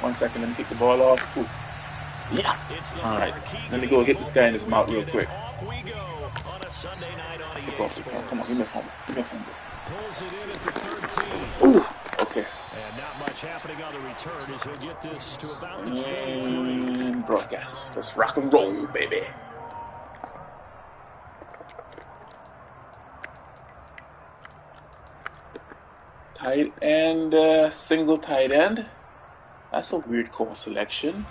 1 second, let me kick the ball off. Ooh. Yeah. All right. Let me go hit this guy in his mouth real quick. Kick off. Come on, give me a fumble. Give me a fumble. Ooh. Okay. And not much happening on the return as he'll get this to about the 23. And broadcast. Let's rock and roll, baby. Tight end, single tight end. That's a weird call selection.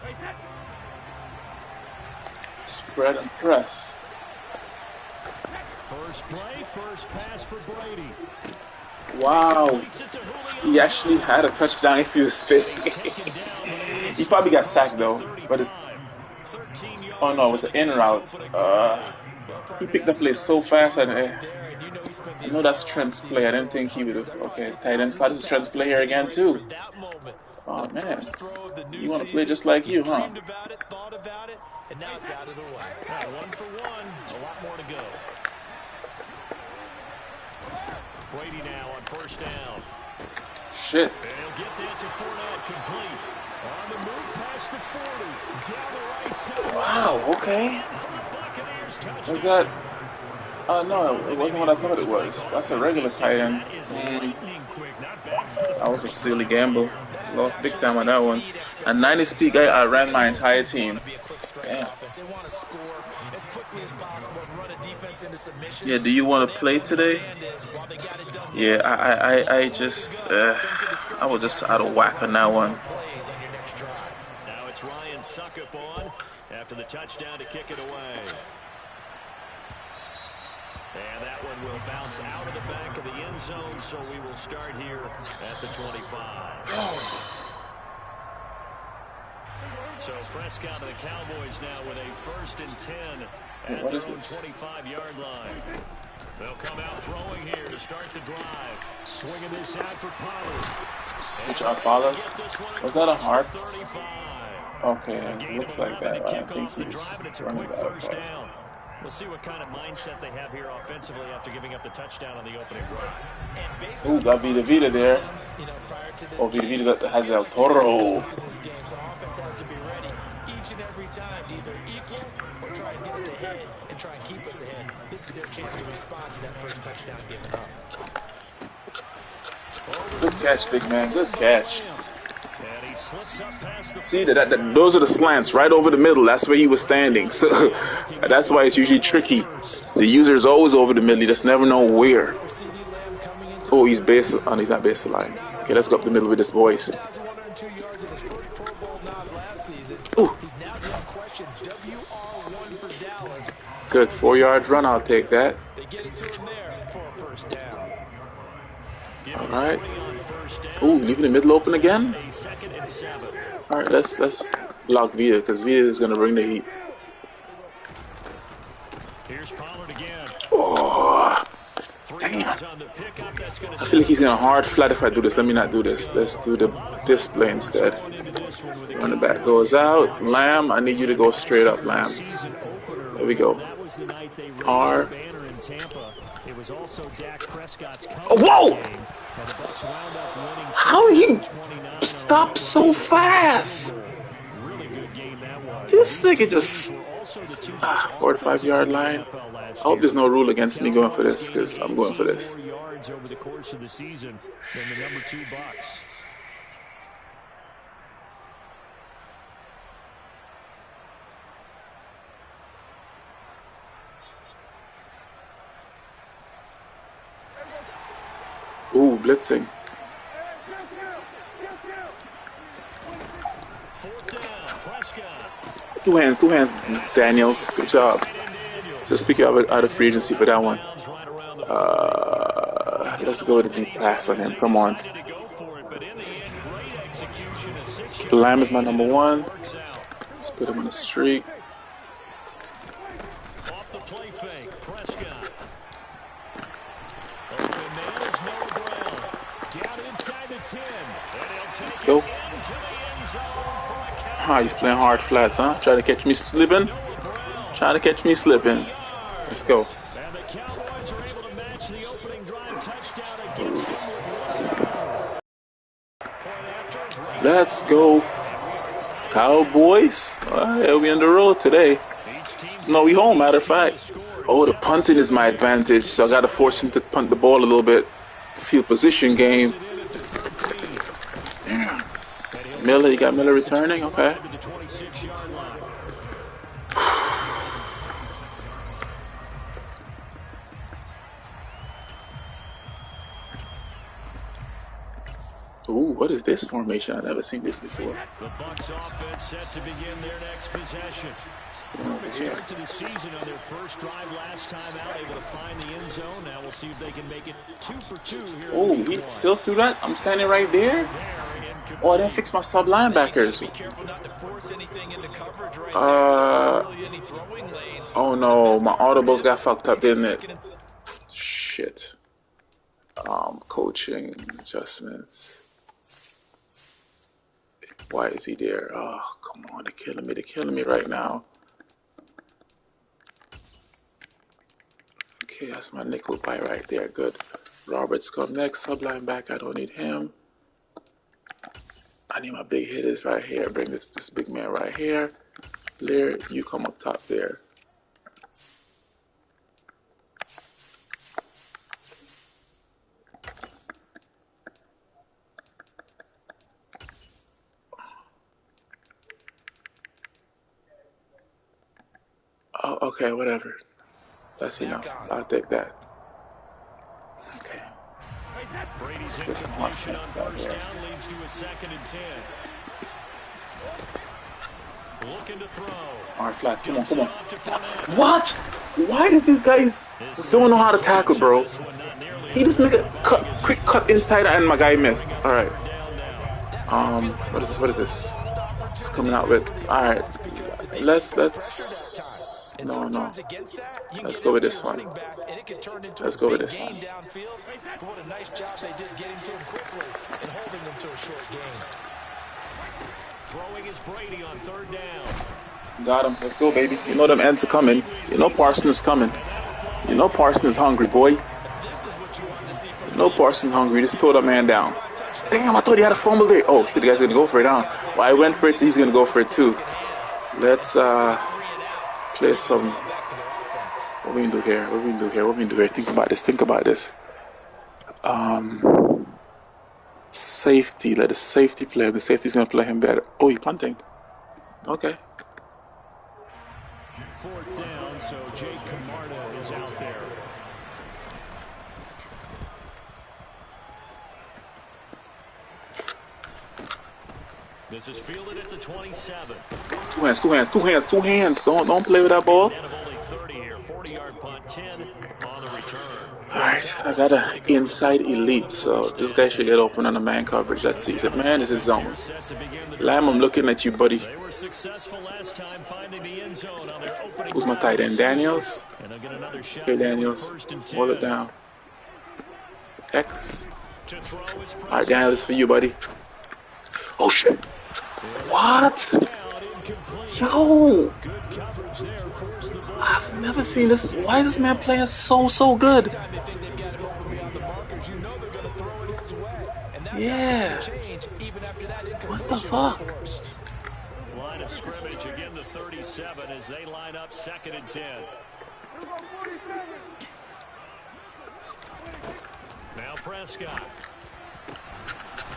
Spread and press. First play, first pass for Brady. Wow. He actually had a touchdown if he was fit. He probably got sacked though. But it's... Oh no, it was an in route. He picked the play so fast and I know that's Trent's play. I didn't think he would have. Okay, tight end slot. This is Trent's play here again too. Oh man, you want to play just like you, huh? And now it's out of the way. 1 for 1. A lot more to go. Brady now on first down. Shit. And he'll get that to Fournette, complete. On the move past the 40. Down the right side. Wow, okay. Was that... no, it wasn't what I thought it was. That's a regular tight end. That was a silly gamble. Lost big time on that one. A 90 speed guy, I ran my entire team. Damn. Yeah, do you want to play today? Yeah, I just, I was just out of whack on that one. Now it's Ryan Suckup on after the touchdown to kick it away. And that one will bounce out of the back of the end zone, so we will start here at the 25. So Prescott and the Cowboys now with a 1st and 10 at their own 25-yard line. They'll come out throwing here to start the drive. Swinging this out for Pollard. Good job, Pollard. Was that a hard? Okay, it looks like that. I think he's running that across. We'll see what kind of mindset they have here offensively after giving up the touchdown on the opening drive. Ooh, got Vita there. Oh, Vita has El Toro. Each and every time, either equal or try and get us ahead and try and keep us ahead. This is their chance to respond to that first touchdown given up. Good catch, big man. Good catch. See that those are the slants right over the middle. That's where he was standing. So that's why it's usually tricky. The user is always over the middle. You just never know where. Oh, he's base. Oh, he's not base line. Okay, let's go up the middle with this voice. Ooh. Good 4-yard run. I'll take that. All right. Ooh, leaving the middle open again. All right, let's block Vita because Vita is gonna bring the heat. Oh, damn! I feel like he's gonna hard flat if I do this. Let me not do this. Let's do the display instead. Running back goes out. Lamb, I need you to go straight up, Lamb. There we go. R. Oh, whoa! How he stopped so fast? This nigga just 45-yard line. I hope there's no rule against me going for this because I'm going for this. Ooh, blitzing. Two hands, Daniels. Good job. Just pick you out of free agency for that one. Let's go with a deep pass on him. Come on. Lamb is my number 1. Let's put him on the streak. Let's go. He's playing hard flats, huh? Trying to catch me slipping. Let's go. Let's go. Cowboys? Yeah, we on the road today. No, we home, matter of fact. Oh, the punting is my advantage, so I got to force him to punt the ball a little bit. Field position game. Damn. Miller, you got Miller returning? Okay. Ooh, what is this formation? I've never seen this before. The Bucs offense set to begin their next possession. Perfect start to the season on their first drive last time out, able to find the end zone. Now we'll see if they can make it 2 for 2 here. Oh, he still threw that? I'm standing right there? Oh, I didn't fix my sub linebackers. Oh no, my audibles got fucked up, didn't it? Shit. Coaching adjustments. Why is he there? Oh, come on, they're killing me. They're killing me right now. Okay, that's my nickel pie right there. Good. Roberts come next. Sub linebacker, I don't need him. I need my big hitters right here. Bring this big man right here. Lear, you come up top there. Oh, okay, whatever. That's enough. I'll take that. Okay. Brady's incompletion on first down leads to a 2nd and 10. Looking to throw. All right, flat. Come on, come on. What? Why did these guys don't know how to tackle, bro? He just make a quick cut inside and my guy missed. All right. What is this? Just coming out with. All right. Let's. No. Let's go with this one. Let's go with this one. What a nice job they did getting to him quickly and holding them to a short gain. Throwing is Brady on 3rd down. Got him. Let's go, baby. You know them ends are coming. You know Parsons is coming. You know Parsons is hungry, boy. You know Parsons is hungry. Just throw that man down. Damn, I thought he had a fumble there. Oh, shit, the guy's gonna go for it, huh? Well, I went for it, so he's gonna go for it too. Let's play some. What we gonna do here? Think about this. Safety. Let the safety play. The safety's gonna play him better. Oh, he's punting. Okay. 4th down, so Jake Camarda is out there. This is fielded at the 27. Two hands. Don't play with that ball. 40-yard punt, 10 on the return. Alright, I got an inside elite, so this guy should get open on the man coverage. Let's see. Man, is his zone. Lamb, I'm looking at you, buddy. They were successful last time finding the end zone on their opening. Who's my tight end? Daniels? Okay, Daniels. Hold it down. X. Alright, Daniels, this is for you, buddy. Oh, shit. What? Yo! I've never seen this. Why is this man playing so good? Yeah. What the fuck? Line of scrimmage again, the 37 as they line up 2nd and 10. Now Prescott.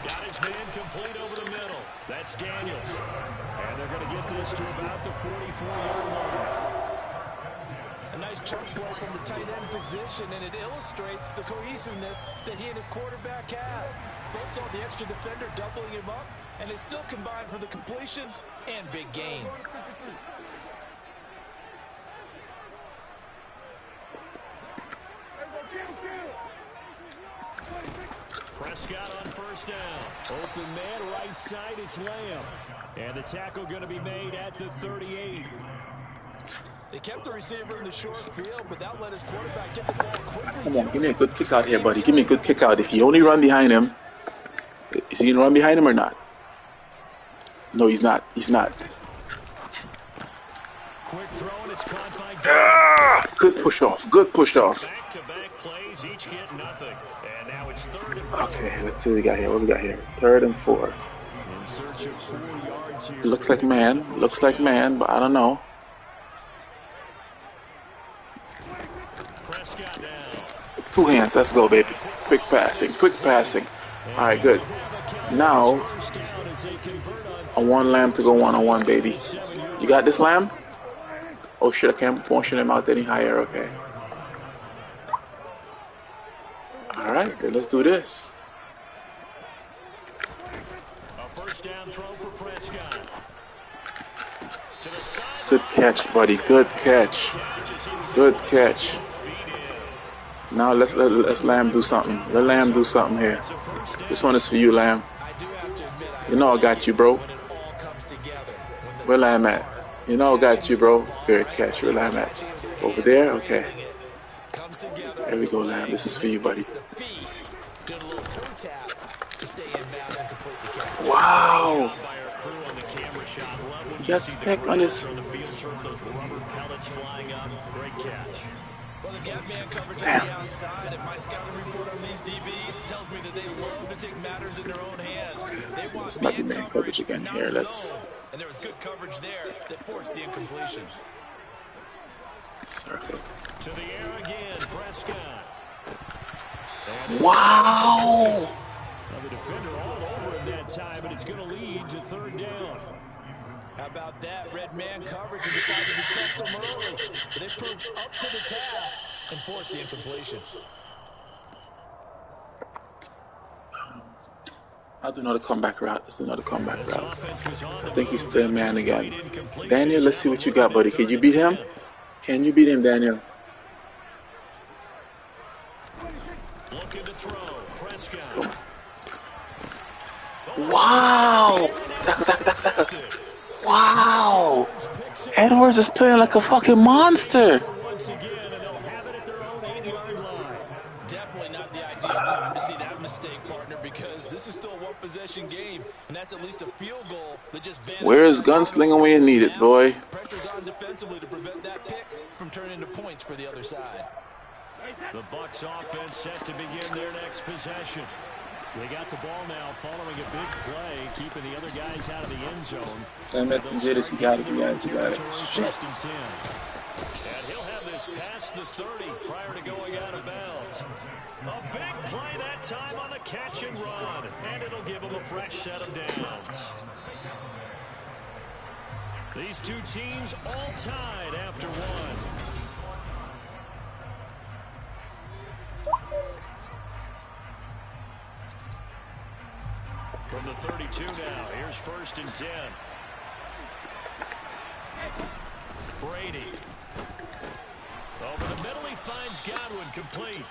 Got his man complete over the middle. That's Daniels. And they're going to get this to about the 44-yard line. A nice chunk play from the tight end position, and it illustrates the cohesiveness that he and his quarterback have. Both saw the extra defender doubling him up, and they still combined for the completion and big gain. Prescott on first down. Open man, right side, it's Lamb. And the tackle going to be made at the 38. They kept the receiver in the short field, but that let his quarterback get the ball quickly. Come on, give me a good kick out here, buddy. Give me a good kick out. If he only run behind him, is he going to run behind him or not? No, he's not. He's not. Quick throw, and it's caught by good push off. Good push off. Back-to-back plays, each get nothing. And now it's 3rd and 4. Okay, let's see what we got here. What we got here? 3rd and 4. And In search of 4 yards here. Looks like man, but I don't know. Prescott down. 2 hands, let's go, baby. Quick passing. All right, good. Now, I want Lamb to go one-on-one, baby. You got this, Lamb? Oh shit, I can't motion him out any higher, okay. Alright, then let's do this. A first down throw for Prescott. Good catch, buddy. Good catch. Now let's Lamb do something. Let Lamb do something here. This one is for you, Lamb. You know I got you, bro. Where Lamb at? You know I got you, bro. Good catch. Where Lamb at? Over there? Okay. There we go, Lamb. This is for you, buddy. Wow. He got tech on his... Well, they've got man coverage on the outside, and my scouting report on these DBs tells me that they love to take matters in their own hands. They want man coverage again here. Let's. And there was good coverage there that forced the incompletion. Circle. To the air again, Prescott. Wow! Well, the defender all over him that time, but it's going to lead to 3rd down. How about that? Red man coverage and decided to test them early. But they proved up to the task and forced the incompletion. I'll do another comeback route. Let's do another comeback route. I think he's playing man again. Daniel, let's see what you got, buddy. Can you beat him? Can you beat him, Daniel? Looking to throw. Prescott. Come on. Wow! Wow! Edwards is playing like a fucking monster. Once again, and they'll have it at their own 8-yard line. Definitely not the ideal time to see that mistake, partner, because this is still a one-possession game, and that's at least a field goal that just vanished. Where is gunslinging when you need it, boy? Pressure's on defensively to prevent that pick from turning into points for the other side. The Bucs offense set to begin their next possession. They got the ball now following a big play, keeping the other guys out of the end zone. Damn it, you got it. First and 10. And he'll have this past the 30 prior to going out of bounds. A big play that time on the catch and run, and it'll give him a fresh set of downs. These two teams all tied after one. From the 32 now, here's 1st and 10. Brady. Over the middle, he finds Godwin complete.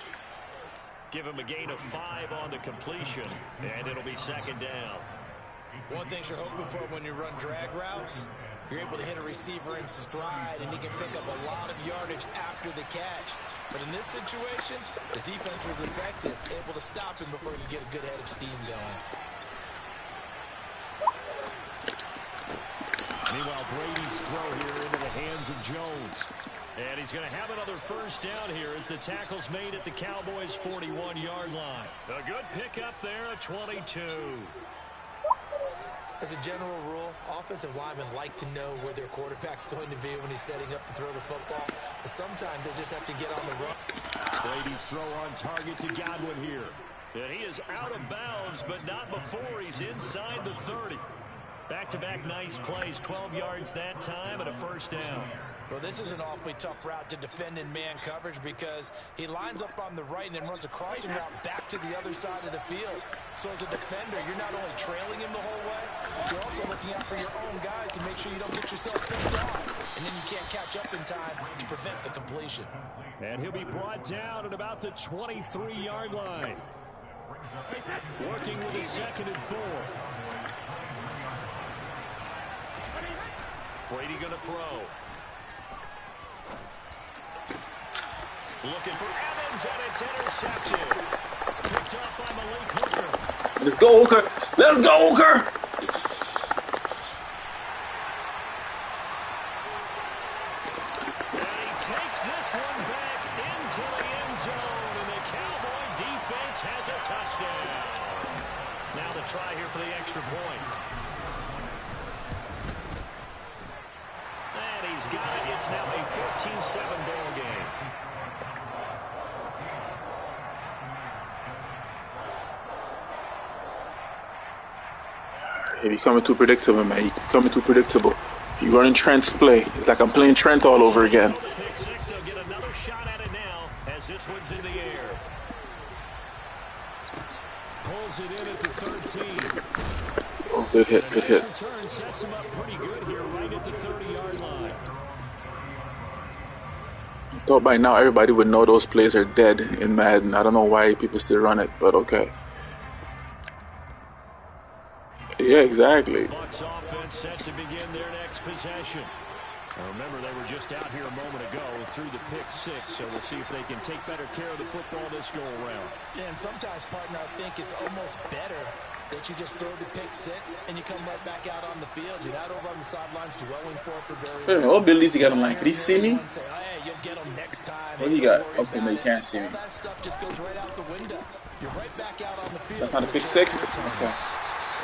Give him a gain of 5 on the completion, and it'll be 2nd down. One thing you're hoping for when you run drag routes, you're able to hit a receiver in stride, and he can pick up a lot of yardage after the catch. But in this situation, the defense was effective, able to stop him before he could get a good head of steam going. Meanwhile, Brady's throw here into the hands of Jones. And he's going to have another first down here as the tackle's made at the Cowboys' 41-yard line. A good pickup there at 22. As a general rule, offensive linemen like to know where their quarterback's going to be when he's setting up to throw the football. But sometimes they just have to get on the run. Brady's throw on target to Godwin here. And he is out of bounds, but not before he's inside the 30. Back-to-back nice plays, 12 yards that time and a first down. Well, this is an awfully tough route to defend in man coverage because he lines up on the right and then runs a crossing route back to the other side of the field. So as a defender, you're not only trailing him the whole way, you're also looking out for your own guys to make sure you don't get yourself picked off. And then you can't catch up in time to prevent the completion. And he'll be brought down at about the 23-yard line. Working with a 2nd and 4. Brady going to throw. Looking for Evans, and it's intercepted. Picked off by Malik Hooker. Let's go, Hooker. Let's go, Hooker. And he takes this one back into the end zone, and the Cowboy defense has a touchdown. Now the try here for the extra point. he's got it. It's now a 14-7 ball game. You're becoming too predictable, man. You're becoming too predictable. You're running Trent's play. It's like I'm playing Trent all over again. They'll get another shot at it now as this one's in the air. Pulls it in at the 13. Oh, good hit, good hit. Return sets him up pretty good here right at the 30-yard line. I thought by now everybody would know those plays are dead in Madden. I don't know why people still run it, but okay. Yeah, exactly. Bucs offense set to begin their next possession. Now remember, they were just out here a moment ago through the pick six, so we'll see if they can take better care of the football this go around. Yeah, and sometimes, partner, I think it's almost better that you just throw the pick six and you come right back out on the field. You're not over on the sidelines dwelling for it for very long. Wait a minute, what abilities he got online? Could he see me? Say, hey, you'll get them next time. What do you got? Okay, no, you can't see me. All that stuff just goes right out the window. You're right back out on the field. That's not a pick six? Okay.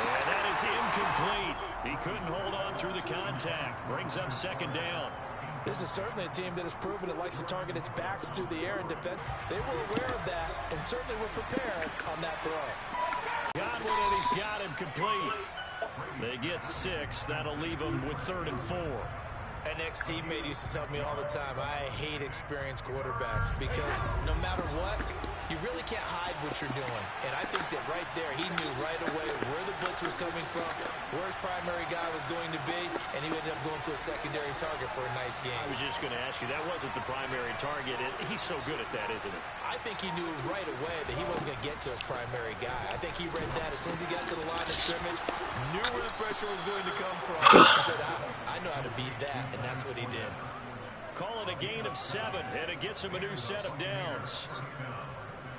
And that is incomplete. He couldn't hold on through the contact. Brings up second down. This is certainly a team that has proven it likes to target its backs through the air and defend. They were aware of that and certainly were prepared on that throw. Godwin, and he's got him complete. They get 6. That'll leave them with 3rd and 4. An ex-teammate used to tell me all the time, I hate experienced quarterbacks because no matter what, you really can't hide what you're doing. And I think that right there, he knew right away where the blitz was coming from, where his primary guy was going to be, and he ended up going to a secondary target for a nice game. I was just going to ask you, that wasn't the primary target. He's so good at that, isn't he? I think he knew right away that he wasn't going to get to his primary guy. I think he read that as soon as he got to the line of scrimmage, knew where the pressure was going to come from. He said, I know how to beat that, and that's what he did. Call it a gain of 7, and it gets him a new set of downs.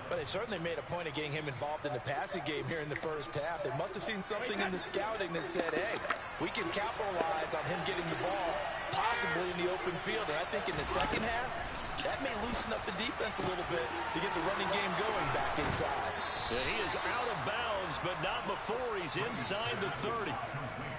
But they certainly made a point of getting him involved in the passing game here in the first half. They must have seen something in the scouting that said, hey, we can capitalize on him getting the ball possibly in the open field. And I think in the second half, that may loosen up the defense a little bit to get the running game going back inside. Yeah, he is out of bounds, but not before he's inside the 30.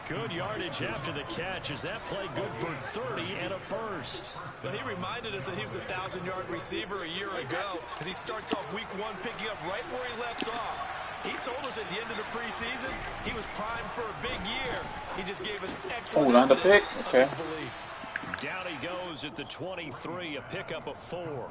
Good yardage after the catch. Is that play good for 30 and a first? Well, he reminded us that he was a 1,000-yard receiver a year ago as he starts off week 1 picking up right where he left off. He told us at the end of the preseason he was primed for a big year. He just gave us excellent on the pick. Okay. Belief. Down he goes at the 23, a pickup of 4.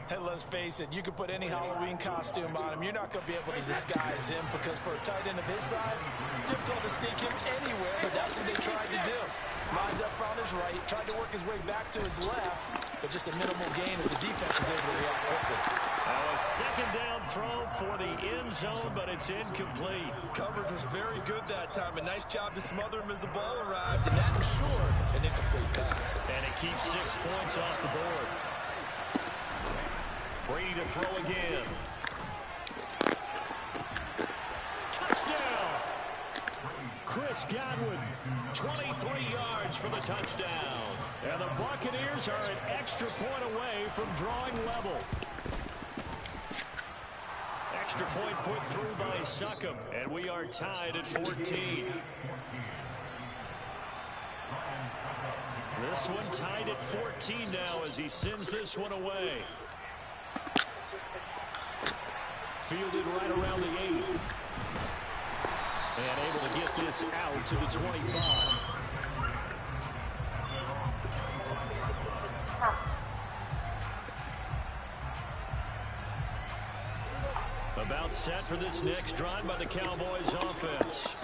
Hey, let's face it, you can put any Halloween costume on him. You're not going to be able to disguise him because for a tight end of his size, difficult to sneak him anywhere, but that's what they tried to do. Lined up on his right, tried to work his way back to his left, but just a minimal gain as the defense was able to react quickly. A second down throw for the end zone, but it's incomplete. Coverage was very good that time. A nice job to smother him as the ball arrived, and that ensured an incomplete pass. And it keeps 6 points off the board. Brady to throw again. Touchdown! Chris Godwin, 23 yards for the touchdown. And the Buccaneers are an extra point away from drawing level. Extra point put through by Succop, and we are tied at 14. This one tied at 14 now as he sends this one away. Fielded right around the 8. And able to get this out to the 25. About set for this next drive by the Cowboys offense.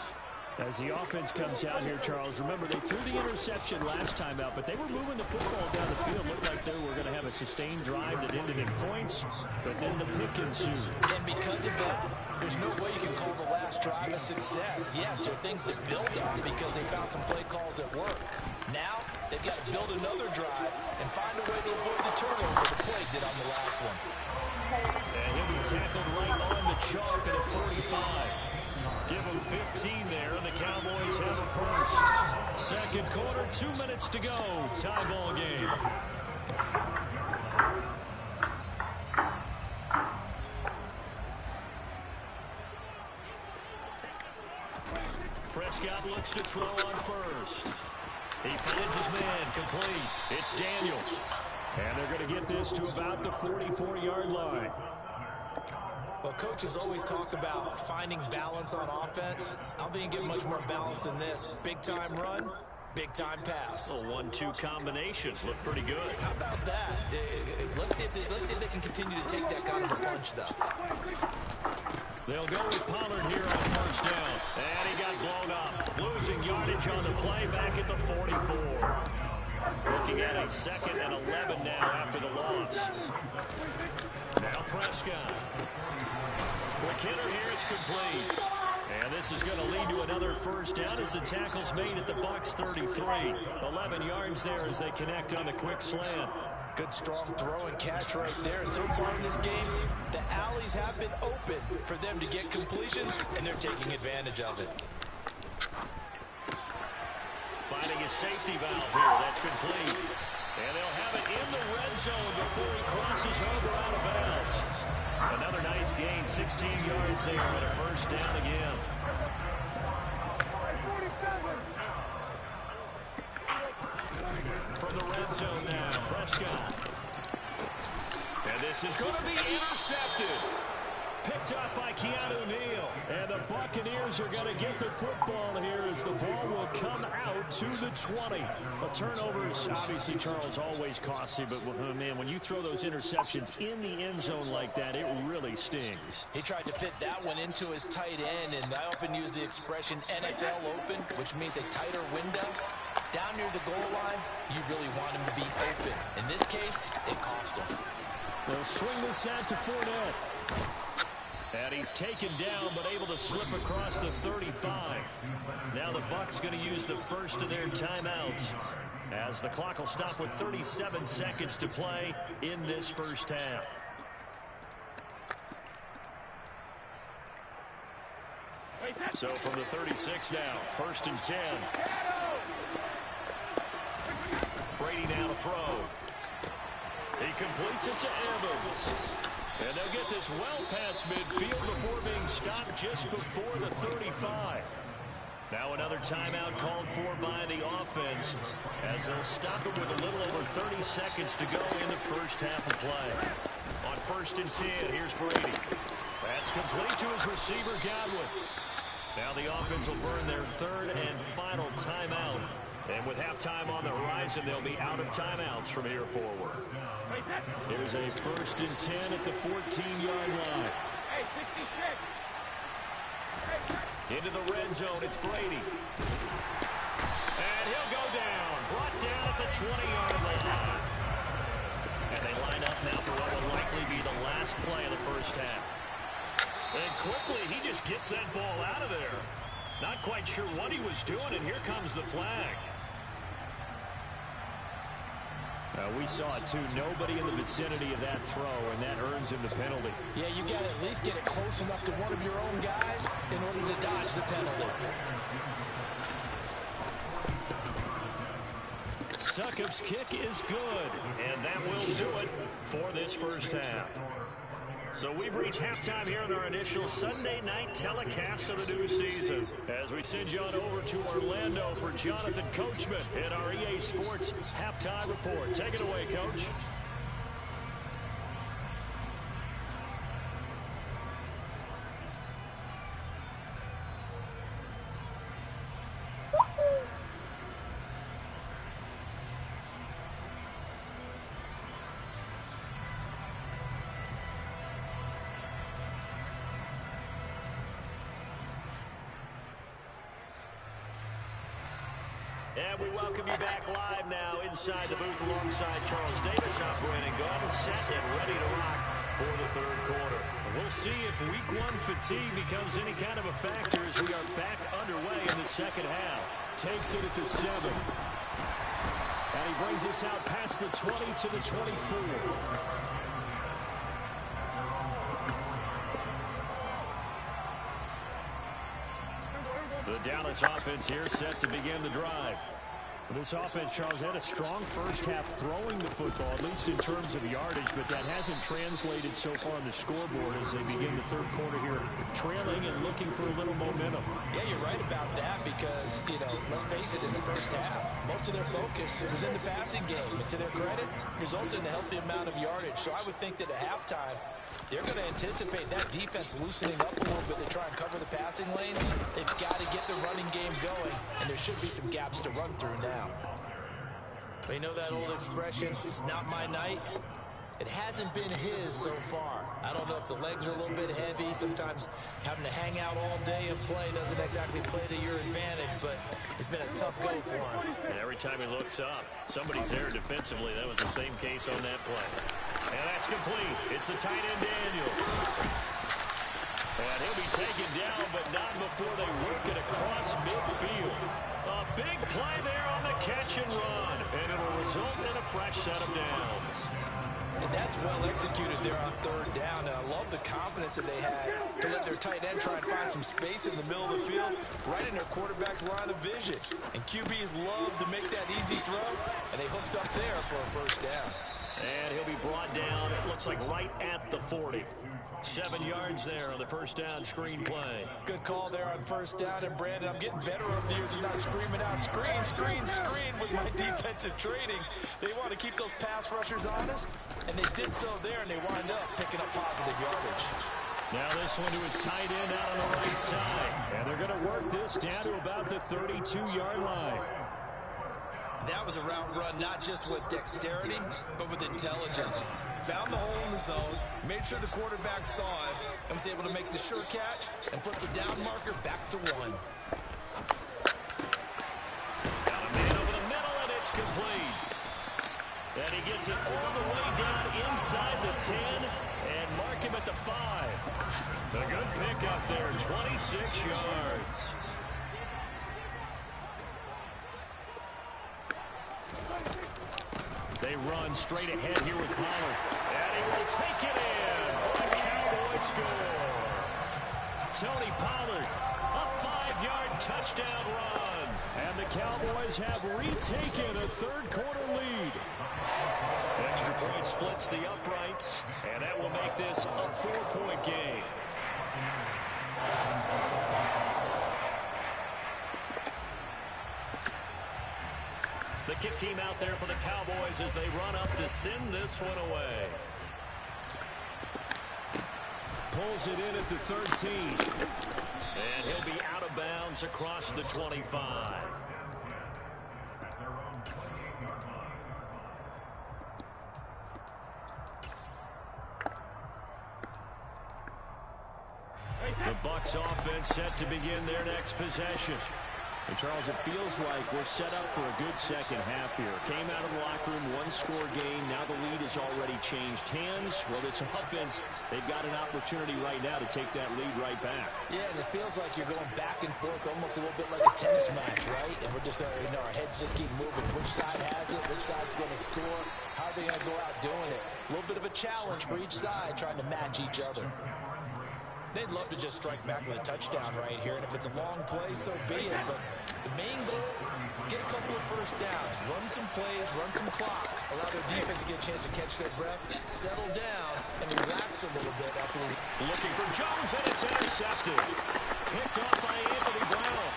As the offense comes out here, Charles, remember they threw the interception last time out, but they were moving the football down the field. Looked like they were going to have a sustained drive that ended in points, but then the pick ensued. And because of that, there's no way you can call the last drive a success. Yes, there are things to build on because they found some play calls that work. Now, they've got to build another drive and find a way to avoid the turnover the play did on the last one. And he'll be tackled right on the chalk at a 45. Give him 15 there, and the Cowboys have a first. Second quarter, 2 minutes to go. Tie ball game. Prescott looks to throw on first. He finds his man, complete. It's Daniels. And they're going to get this to about the 44-yard line. Well, coaches always talk about finding balance on offense. I don't think you get much more balance than this. Big-time run, big-time pass. A 1-2 combination. Look pretty good. How about that? Let's see if they can continue to take that kind of a punch, though. They'll go with Pollard here on first down. And he got blown up. Losing yardage on the play back at the 44. Looking at a 2nd and 11 now after the loss. Now Prescott. Quick hitter here, it's complete. And this is going to lead to another first down as the tackle's made at the Bucs 33. 11 yards there as they connect on the quick slant. Good strong throw and catch right there. And so far in this game, the alleys have been open for them to get completions, and they're taking advantage of it. Finding a safety valve here. That's complete. And they'll have it in the red zone before he crosses over out of bounds. Another nice gain, 16 yards there and a first down again. From the red zone now, Prescott. And this is going to be intercepted. Picked up by Keanu Neal. And the Buccaneers are going to get the football here as the ball will come out to the 20. But turnovers, obviously, Charles, always costly. But, man, when you throw those interceptions in the end zone like that, it really stings. He tried to fit that one into his tight end, and I often use the expression NFL open, which means a tighter window. Down near the goal line, you really want him to be open. In this case, it cost him. They'll swing this out to Fournette. And he's taken down, but able to slip across the 35. Now the Bucs going to use the first of their timeouts, as the clock will stop with 37 seconds to play in this first half. So from the 36 now, 1st and 10. Brady now to throw. He completes it to Evans. And they'll get this well past midfield before being stopped just before the 35. Now another timeout called for by the offense, as they'll stop it with a little over 30 seconds to go in the first half of play. On 1st and 10, here's Brady. That's complete to his receiver, Godwin. Now the offense will burn their 3rd and final timeout. And with halftime on the horizon, they'll be out of timeouts from here forward. Here's a 1st and 10 at the 14-yard line. Into the red zone, it's Brady. And he'll go down. Brought down at the 20-yard line. And they line up now for what will likely be the last play of the first half. And quickly, he just gets that ball out of there. Not quite sure what he was doing, and here comes the flag. We saw it, too. Nobody in the vicinity of that throw, and that earns him the penalty. Yeah, you got to at least get it close enough to one of your own guys in order to dodge the penalty. Succop's kick is good, and that will do it for this first half. So we've reached halftime here on our initial Sunday night telecast of the new season, as we send you on over to Orlando for Jonathan Coachman in our EA Sports Halftime Report. Take it away, Coach. And we welcome you back live now inside the booth alongside Charles Davis, operating gun, set and ready to rock for the 3rd quarter. We'll see if week 1 fatigue becomes any kind of a factor as we are back underway in the second half. Takes it at the 7. And he brings us out past the 20 to the 24. The Dallas offense here set to begin the drive. This offense, Charles, had a strong first half throwing the football, at least in terms of yardage, but that hasn't translated so far on the scoreboard as they begin the third quarter here, trailing and looking for a little momentum. Yeah, you're right about that because, let's face it, in the first half, most of their focus was in the passing game. And to their credit, resulted in a healthy amount of yardage. So I would think that at halftime, they're going to anticipate that defense loosening up a little bit to try and cover the passing lanes. They've got to get the running game going, and there should be some gaps to run through now. But you know that old expression, it's not my night? It hasn't been his so far. I don't know if the legs are a little bit heavy. Sometimes having to hang out all day and play doesn't exactly play to your advantage, but it's been a tough go for him. And every time he looks up, somebody's there defensively. That was the same case on that play. And that's complete. It's the tight end Daniels. And he'll be taken down, but not before they work it across midfield. A big play there on the catch and run. And it'll result in a fresh set of downs. And that's well executed there on third down. And I love the confidence that they had to let their tight end try and find some space in the middle of the field, right in their quarterback's line of vision. And QBs love to make that easy throw, and they hooked up there for a first down. And he'll be brought down, it looks like right at the 40. 7 yards there on the first down screen play. Good call there on first down. And Brandon, I'm getting better over the years. You're not screaming out, screen, screen, screen with my defensive training. They want to keep those pass rushers honest, and they did so there, and they wind up picking up positive yardage. Now this one to his tight end out on the right side. And they're going to work this down to about the 32-yard line. That was a route run not just with dexterity, but with intelligence. Found the hole in the zone, made sure the quarterback saw it, and was able to make the sure catch and put the down marker back to 1. Got a man over the middle, and it's complete. And he gets it all the way down inside the 10 and mark him at the 5. A good pickup there, 26 yards. They run straight ahead here with Pollard. And he will take it in for a Cowboy score. Tony Pollard, a 5-yard touchdown run. And the Cowboys have retaken a third-quarter lead. Extra point splits the uprights, and that will make this a 4-point game. The kick team out there for the Cowboys as they run up to send this one away. Pulls it in at the 13. And he'll be out of bounds across the 25. The Bucs offense set to begin their next possession. And Charles, it feels like we're set up for a good second half here. Came out of the locker room, one-score game. Now the lead has already changed hands. Well, this offense, they've got an opportunity right now to take that lead right back. Yeah, and it feels like you're going back and forth almost a little bit like a tennis match, right? And we're just, our heads just keep moving. Which side has it? Which side's going to score? How are they going to go out doing it? A little bit of a challenge for each side trying to match each other. They'd love to just strike back with a touchdown right here, and if it's a long play, so be it. But the main goal, get a couple of first downs, run some plays, run some clock, allow their defense to get a chance to catch their breath, settle down, and relax a little bit after looking for Jones, and it's intercepted. Picked off by Anthony Brown.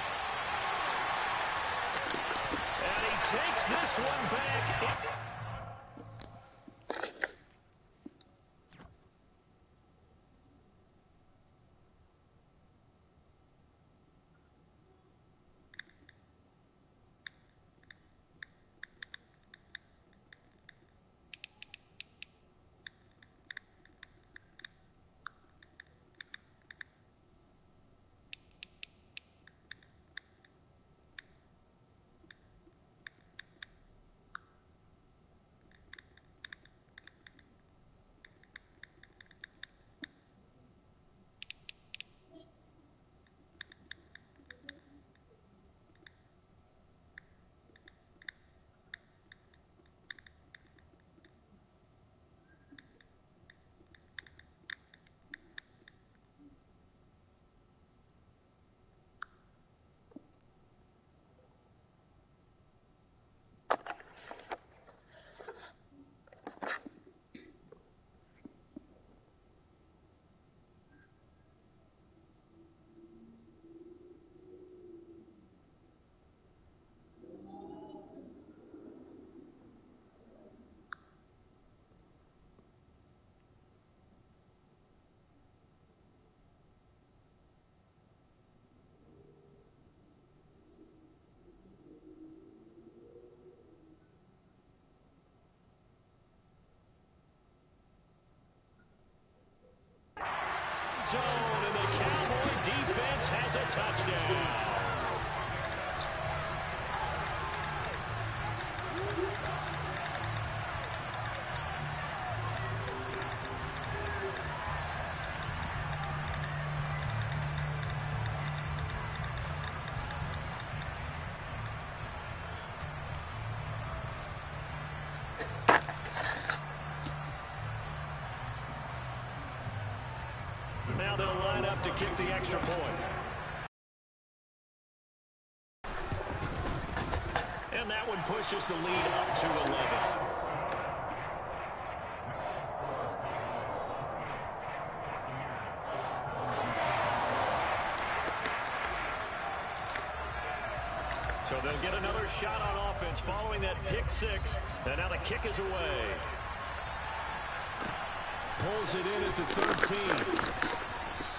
And he takes this one back. zone, and the Cowboy defense has a touchdown. Now they'll line up to kick the extra point. And that one pushes the lead up to 11. So they'll get another shot on offense following that pick six. And now the kick is away. Pulls it in at the 13.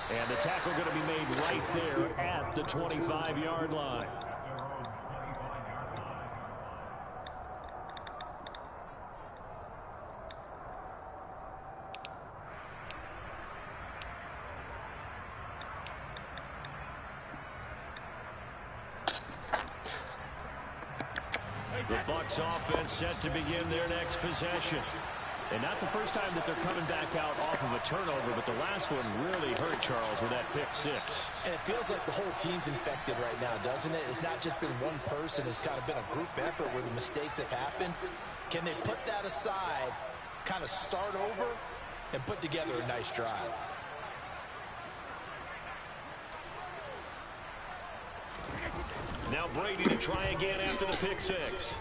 And the tackle going to be made right there at the 25-yard line. The Bucs offense set to begin their next possession. And not the first time that they're coming back out off of a turnover, but the last one really hurt Charles with that pick six. And it feels like the whole team's infected right now, doesn't it? It's not just been one person. It's kind of been a group effort where the mistakes have happened. Can they put that aside, kind of start over, and put together a nice drive? Now Brady to try again after the pick six.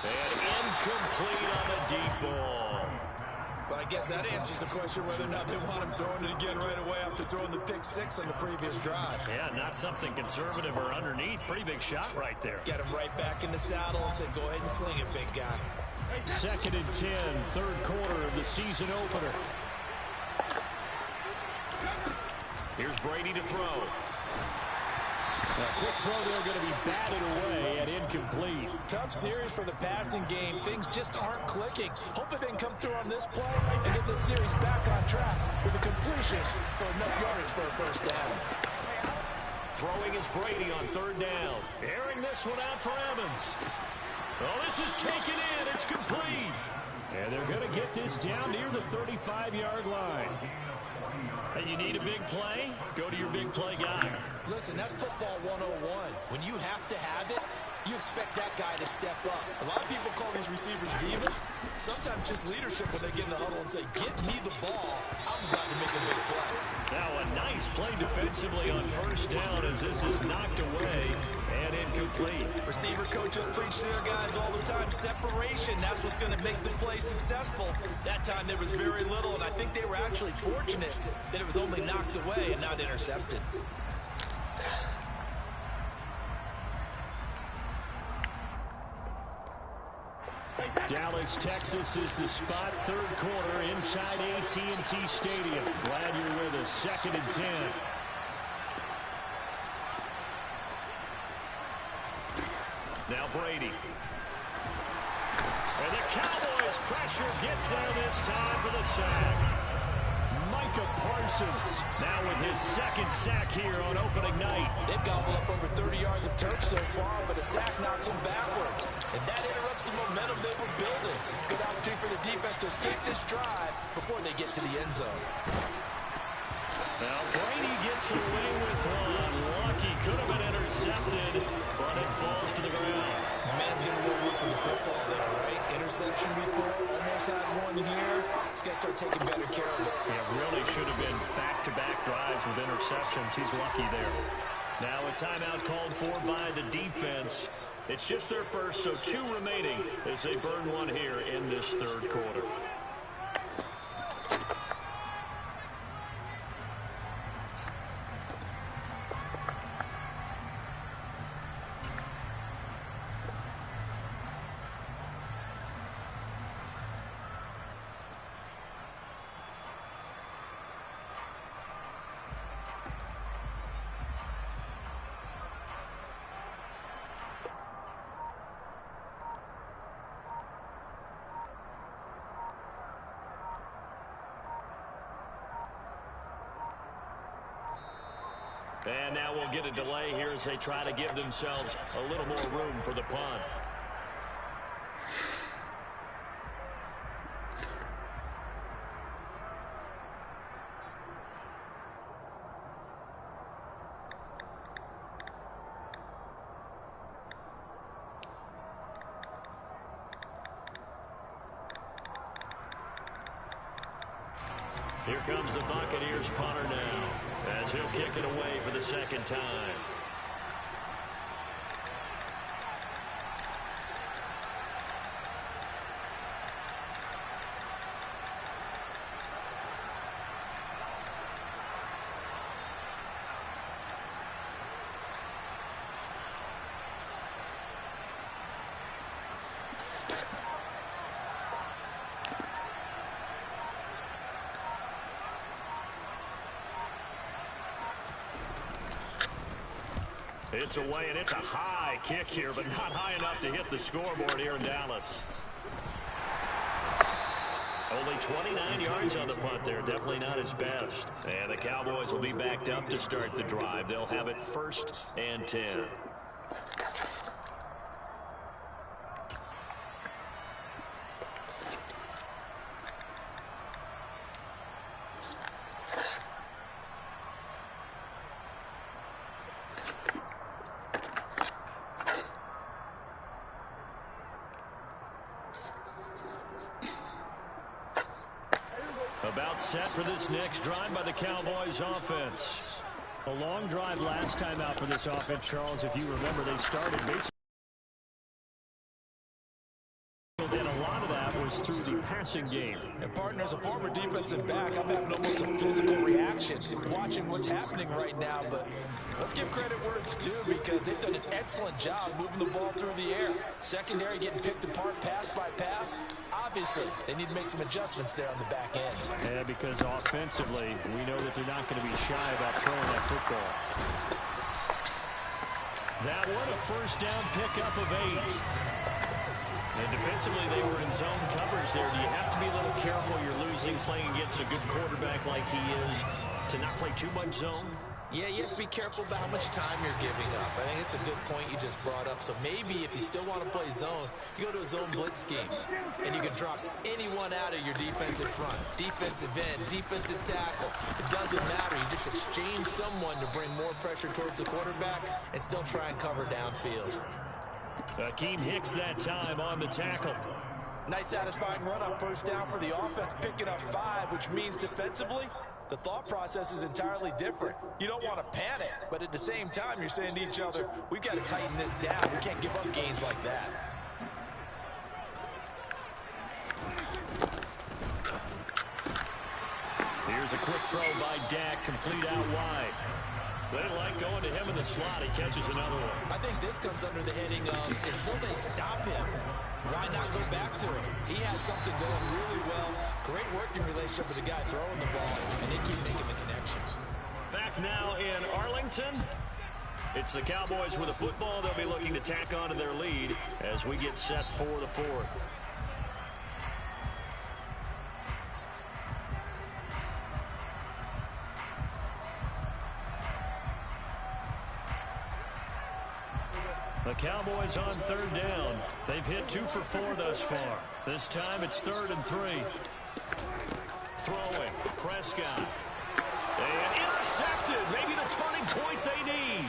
And incomplete on the deep ball. But I guess that answers the question whether or not they want him throwing it again right away after throwing the pick six on the previous drive. Yeah, not something conservative or underneath. Pretty big shot right there. Get him right back in the saddle and say, go ahead and sling it, big guy. 2nd and 10, third quarter of the season opener. Here's Brady to throw. A quick throw there going to be batted away and incomplete. Tough series for the passing game. Things just aren't clicking. Hoping they can come through on this play and get this series back on track with a completion for enough yardage for a first down. Throwing is Brady on 3rd down. Airing this one out for Evans. Oh, this is taken in. It's complete. And they're going to get this down near the 35-yard line. And you need a big play? Go to your big play guy. Listen, that's football 101. When you have to have it, you expect that guy to step up. A lot of people call these receivers divas. Sometimes just leadership when they get in the huddle and say, get me the ball. I'm about to make a big play. Now a nice play defensively on 1st down as this is knocked away and incomplete. Receiver coaches preach to their guys all the time. Separation, that's what's going to make the play successful. That time there was very little, and I think they were actually fortunate that it was only knocked away and not intercepted. Dallas, Texas is the spot. 3rd quarter inside AT&T Stadium. Glad you're with us. 2nd and 10. Now Brady. And the Cowboys pressure gets there this time for the sack. Micah Parsons now with his 2nd sack here on opening night. They've gobbled up over 30 yards of turf so far, but a sack knocks them backwards. And that interrupts the momentum they were building. Good opportunity for the defense to escape this drive before they get to the end zone. Now Brady gets away with one. Lucky could have been intercepted, but it falls to the ground. The man's getting a little loose with the football there, right? Interception before, almost had one here. He's got to start taking better care of it. Yeah, really should have been back-to-back drives with interceptions. He's lucky there. Now a timeout called for by the defense. It's just their first, so 2 remaining as they burn one here in this 3rd quarter. And now we'll get a delay here as they try to give themselves a little more room for the punt. Here comes the Buccaneers punter now, as he'll kick it away for the second time. It's away, and it's a high kick here, but not high enough to hit the scoreboard here in Dallas. Only 29 yards on the punt there. Definitely not his best. And the Cowboys will be backed up to start the drive. They'll have it 1st and 10. About set for this next drive by the Cowboys offense. A long drive last time out for this offense, Charles. If you remember, they started basically, and a lot of that was through the passing game. And partner, as a former defensive back, I'm having almost a physical reaction watching what's happening right now. But let's give credit where it's due, because they've done an excellent job moving the ball through the air. Secondary getting picked apart pass by pass. Obviously, they need to make some adjustments there on the back end. Yeah, because offensively, we know that they're not going to be shy about throwing that football. That one, a first down pickup of 8. And defensively, they were in zone coverage there. Do you have to be a little careful? You're losing, playing against a good quarterback like he is, to not play too much zone? Yeah, you have to be careful about how much time you're giving up. I think it's a good point you just brought up. So maybe if you still want to play zone, you go to a zone blitz scheme, and you can drop anyone out of your defensive front. Defensive end, defensive tackle. It doesn't matter. You just exchange someone to bring more pressure towards the quarterback and still try and cover downfield. Akeem Hicks that time on the tackle. Nice satisfying run on first down for the offense, picking up 5, which means defensively, the thought process is entirely different. You don't want to panic, but at the same time, you're saying to each other, we've got to tighten this down. We can't give up gains like that. Here's a quick throw by Dak, complete out wide. They like going to him in the slot. He catches another one. I think this comes under the heading of, until they stop him, why not go back to him? He has something going really well. Great working relationship with the guy throwing the ball, and they keep making the connection. Back now in Arlington. It's the Cowboys with a football. They'll be looking to tack on to their lead as we get set for the 4th. The Cowboys on 3rd down. They've hit 2 for 4 thus far. This time it's 3rd and 3. Throwing. Prescott. And intercepted. Maybe the turning point they need.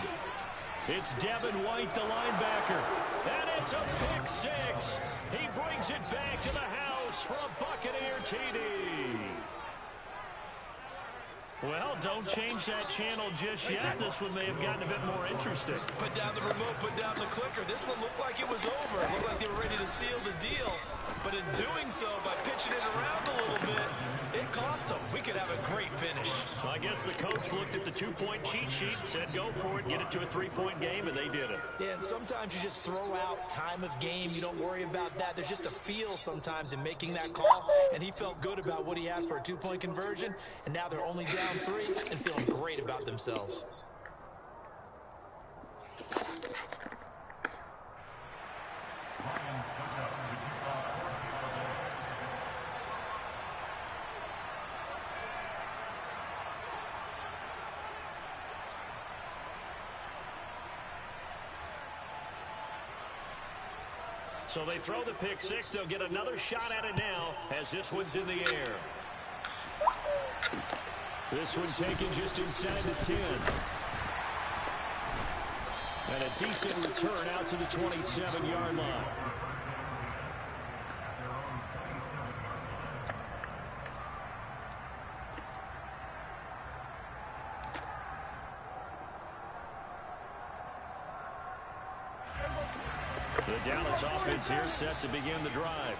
It's Devin White, the linebacker. And it's a pick 6. He brings it back to the house for a Buccaneer TD. Well, don't change that channel just yet. This one may have gotten a bit more interesting. Put down the remote, put down the clicker. This one looked like it was over. It looked like they were ready to seal the deal. But in doing so, by pitching it around a little bit, it cost them. We could have a great finish. Well, I guess the coach looked at the 2-point cheat sheet, said go for it, get it to a 3-point game, and they did it. Yeah, and sometimes you just throw out time of game. You don't worry about that. There's just a feel sometimes in making that call, and he felt good about what he had for a 2-point conversion, and now they're only down 3 and feeling great about themselves. So they throw the pick six. They'll get another shot at it now as this one's in the air. This one taken just inside the 10. And a decent return out to the 27-yard line. The Dallas offense here set to begin the drive.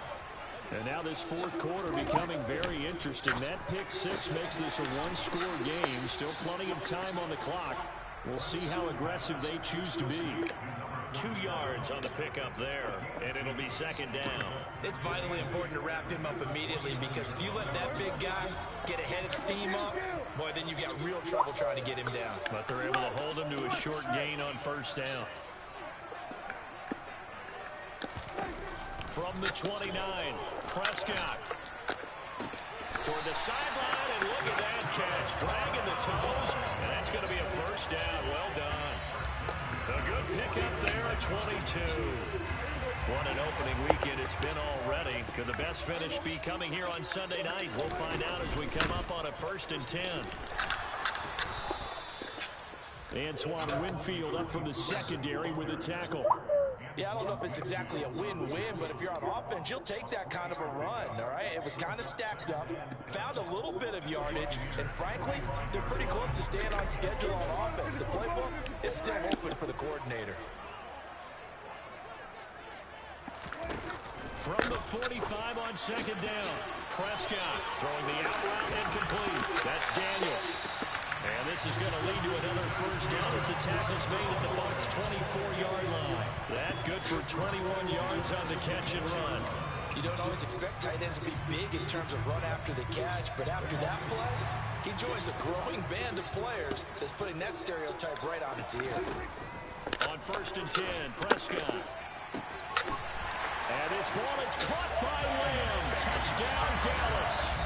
And now this fourth quarter becoming very interesting. That pick six makes this a one-score game. Still plenty of time on the clock. We'll see how aggressive they choose to be. 2 yards on the pickup there, and it'll be second down. It's vitally important to wrap him up immediately, because if you let that big guy get ahead of steam up, boy, then you've got real trouble trying to get him down. But they're able to hold him to a short gain on first down. From the 29, Prescott. Toward the sideline, and look at that catch. Dragging the toes, and that's going to be a first down. Well done. A good pickup there at 22. What an opening weekend it's been already. Could the best finish be coming here on Sunday night? We'll find out as we come up on a 1st and 10. Antoine Winfield up from the secondary with a tackle. Yeah, I don't know if it's exactly a win-win, but if you're on offense, you'll take that kind of a run, all right? It was kind of stacked up, found a little bit of yardage, and frankly, they're pretty close to staying on schedule on offense. The playbook is still open for the coordinator. From the 45 on second down, Prescott throwing the out route incomplete. That's Daniels. And this is going to lead to another first down as the tackle's made at the Bucs' 24-yard line. That good for 21 yards on the catch and run. You don't always expect tight ends to be big in terms of run after the catch, but after that play, he joins a growing band of players that's putting that stereotype right on its ear. On 1st and 10, Prescott. And this ball is caught by Lamb. Touchdown, Dallas.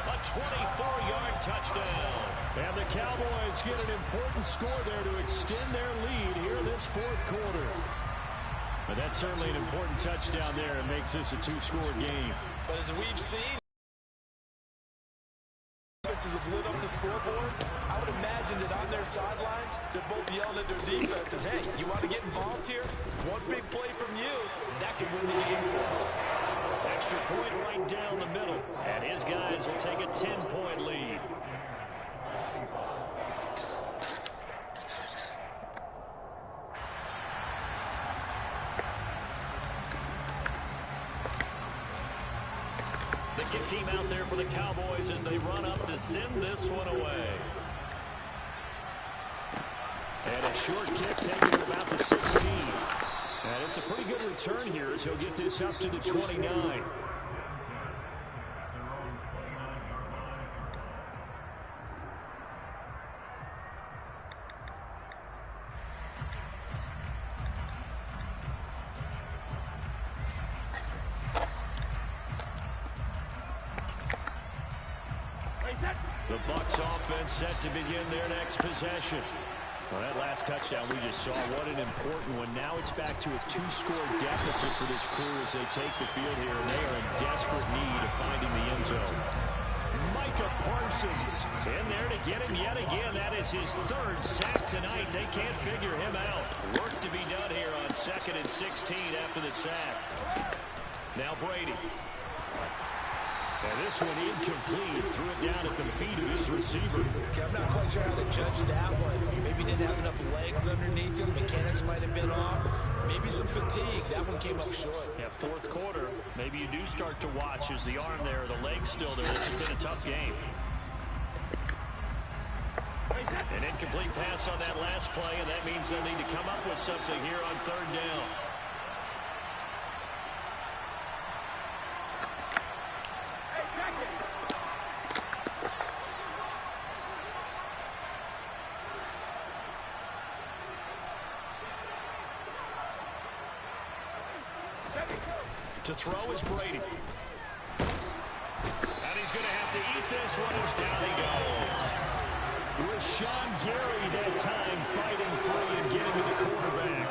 A 24-yard touchdown. And the Cowboys get an important score there to extend their lead here in this fourth quarter. But that's certainly an important touchdown there and makes this a two-score game. But as we've seen, offenses have lit up the scoreboard. I would imagine that on their sidelines, they're both yelling at their defenses, hey, you want to get involved here? One big play from you, that could win the game for us. Extra point right down the middle. And his guys will take a 10-point lead. The kick team out there for the Cowboys as they run up to send this one away. And a short kick taken to about the 16. And it's a pretty good return here as he'll get this up to the 29. The Bucs offense set to begin their next possession. Well, that last touchdown we just saw, what an important one. Now it's back to a two-score deficit for this crew as they take the field here, and they are in desperate need of finding the end zone. Micah Parsons in there to get him yet again. That is his 3rd sack tonight. They can't figure him out. Work to be done here on 2nd and 16 after the sack. Now Brady. And this one incomplete. Threw it down at the feet of his receiver. I'm not quite sure how to judge that one. Maybe didn't have enough legs underneath him. Mechanics might have been off. Maybe some fatigue. That one came up short. Yeah, fourth quarter. Maybe you do start to watch as the arm there, the leg's still there. This has been a tough game. An incomplete pass on that last play, and that means they'll need to come up with something here on 3rd down. To throw is Brady. And he's going to have to eat this one as down he goes. Rashawn Gary that time fighting free and getting to the quarterback.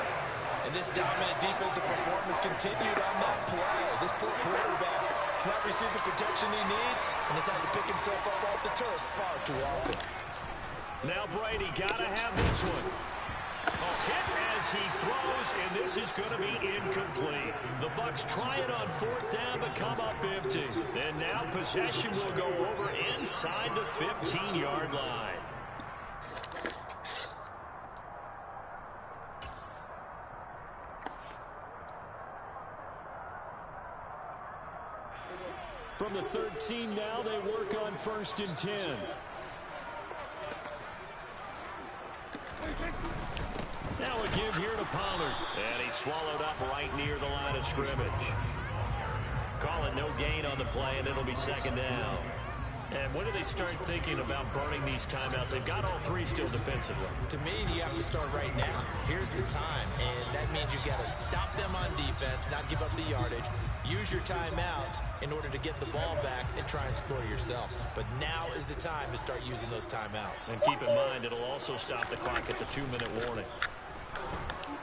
And this dominant defensive performance continued on that play. This poor quarterback has not received the protection he needs and has had to pick himself up off the turf far too often. Now Brady got to have this one. Hit as he throws, and this is going to be incomplete. The Bucs try it on 4th down, but come up empty. And now possession will go over inside the 15-yard line. From the 13 now, they work on 1st and 10. Now a give here to Pollard. And he's swallowed up right near the line of scrimmage. Calling no gain on the play, and it'll be 2nd down. And when do they start thinking about burning these timeouts? They've got all 3 still defensively. To me, you have to start right now. Here's the time, and that means you've got to stop them on defense, not give up the yardage. Use your timeouts in order to get the ball back and try and score yourself. But now is the time to start using those timeouts. And keep in mind, it'll also stop the clock at the 2-minute warning.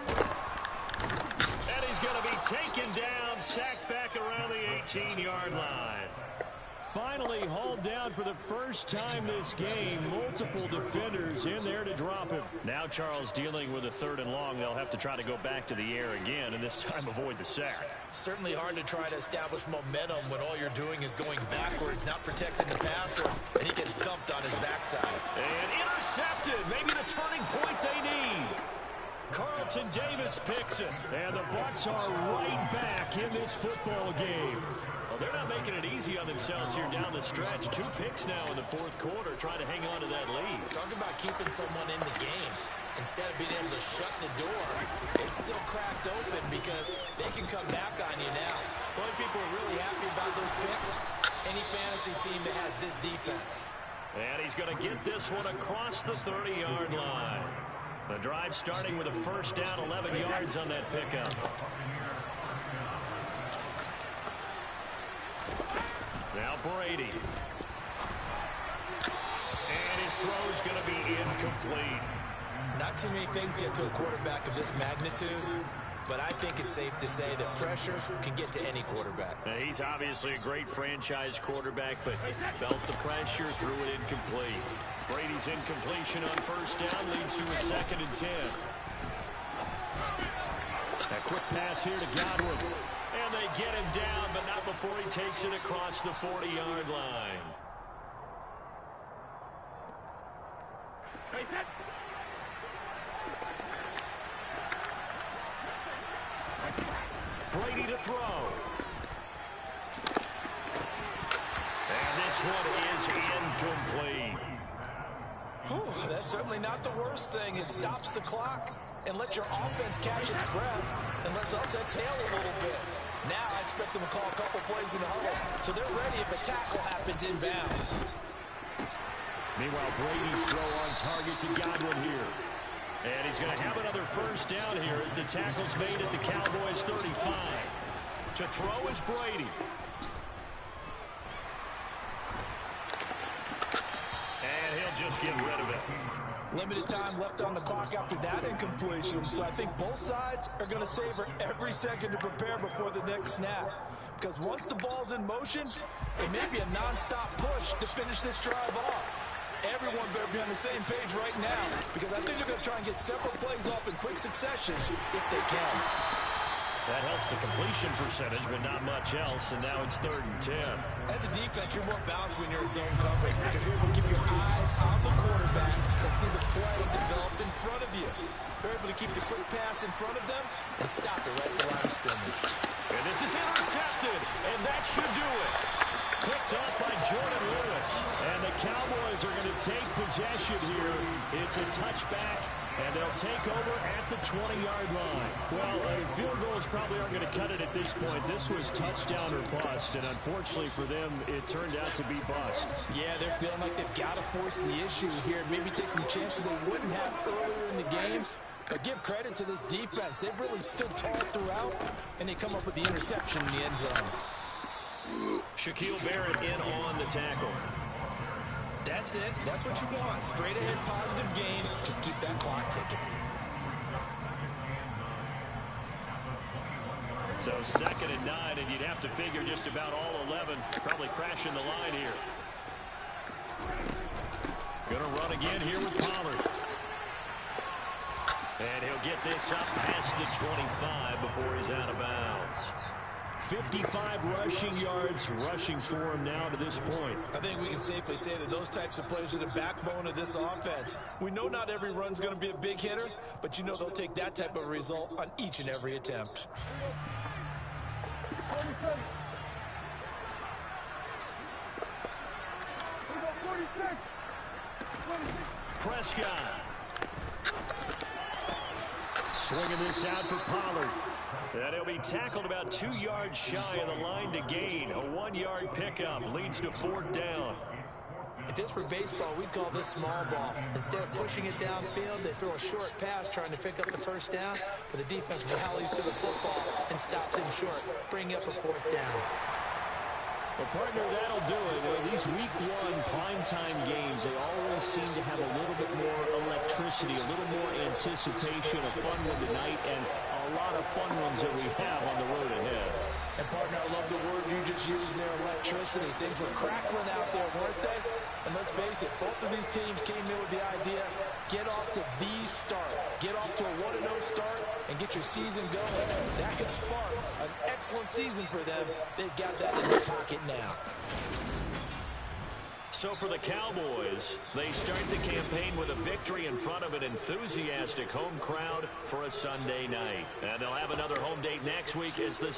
And he's going to be taken down, sacked back around the 18-yard line. Finally hauled down for the first time this game. Multiple defenders in there to drop him. Now Charles dealing with a 3rd and long. They'll have to try to go back to the air again, and this time avoid the sack. Certainly hard to try to establish momentum when all you're doing is going backwards, not protecting the passer, and he gets dumped on his backside. And intercepted. Maybe the turning point they need. Carlton Davis picks it, and the Bucs are right back in this football game. Well, they're not making it easy on themselves here down the stretch. 2 picks now in the 4th quarter, trying to hang on to that lead. Talk about keeping someone in the game. Instead of being able to shut the door, it's still cracked open because they can come back on you now. The only people are really happy about those picks, any fantasy team that has this defense. And he's going to get this one across the 30-yard line. The drive starting with a 1st down, 11 yards on that pickup. Now Brady. And his throw's going to be incomplete. Not too many things get to a quarterback of this magnitude, but I think it's safe to say that pressure can get to any quarterback. Now, he's obviously a great franchise quarterback, but felt the pressure, threw it incomplete. Brady's incompletion on 1st down leads to a 2nd and 10. A quick pass here to Godwin. And they get him down, but not before he takes it across the 40-yard line. Brady to throw. And this one is incomplete. Whew, that's certainly not the worst thing. It stops the clock and lets your offense catch its breath and lets us exhale a little bit. Now I expect them to call a couple plays in the huddle, so they're ready if a tackle happens inbounds. Meanwhile, Brady's throw on target to Godwin here. And he's going to have another 1st down here as the tackle's made at the Cowboys' 35. To throw is Brady. And he'll just get rid of it. Limited time left on the clock after that incompletion, so I think both sides are going to savor every second to prepare before the next snap. Because once the ball's in motion, it may be a non-stop push to finish this drive off. Everyone better be on the same page right now, because I think they're going to try and get several plays off in quick succession if they can. That helps the completion percentage, but not much else, and now it's 3rd and 10. As a defense, you're more balanced when you're in zone coverage because you're able to keep your eyes on the quarterback and see the play develop in front of you. You're able to keep the quick pass in front of them and stop it right at the line of scrimmage. And this is intercepted, and that should do it. Picked up by Jordan Lewis. And the Cowboys are going to take possession here. It's a touchback, and they'll take over at the 20-yard line. Well, field goals probably aren't going to cut it at this point. This was touchdown or bust, and unfortunately for them, it turned out to be bust. Yeah, they're feeling like they've got to force the issue here. Maybe take some chances they wouldn't have earlier in the game. But give credit to this defense. They've really stood tall throughout, and they come up with the interception in the end zone. Shaquille Barrett in on the tackle. That's it. That's what you want. Straight ahead positive gain. Just keep that clock ticking. So 2nd and 9, and you'd have to figure just about all 11 probably crashing the line here. Going to run again here with Pollard. And he'll get this up past the 25 before he's out of bounds. 55 rushing yards rushing for him now to this point. I think we can safely say that those types of players are the backbone of this offense. We know not every run's going to be a big hitter, but you know they'll take that type of result on each and every attempt. Prescott. Swinging this out for Pollard. And he'll be tackled about 2 yards shy of the line to gain. A 1-yard pickup leads to 4th down. If this were baseball, we'd call this small ball. Instead of pushing it downfield, they throw a short pass trying to pick up the 1st down, but the defense rallies to the football and stops him short, bringing up a 4th down. Well, partner, that'll do it. These week 1 primetime games, they always seem to have a little bit more electricity, a little more anticipation, a fun one tonight, and a lot of fun ones that we have on the road ahead. And, partner, I love the word you just used there, electricity. Things were crackling out there, weren't they? And let's face it, both of these teams came in with the idea, get off to the start. Get off to a 1-0 start and get your season going. That could spark an excellent season for them. They've got that in their pocket now. So for the Cowboys, they start the campaign with a victory in front of an enthusiastic home crowd for a Sunday night. And they'll have another home date next week as the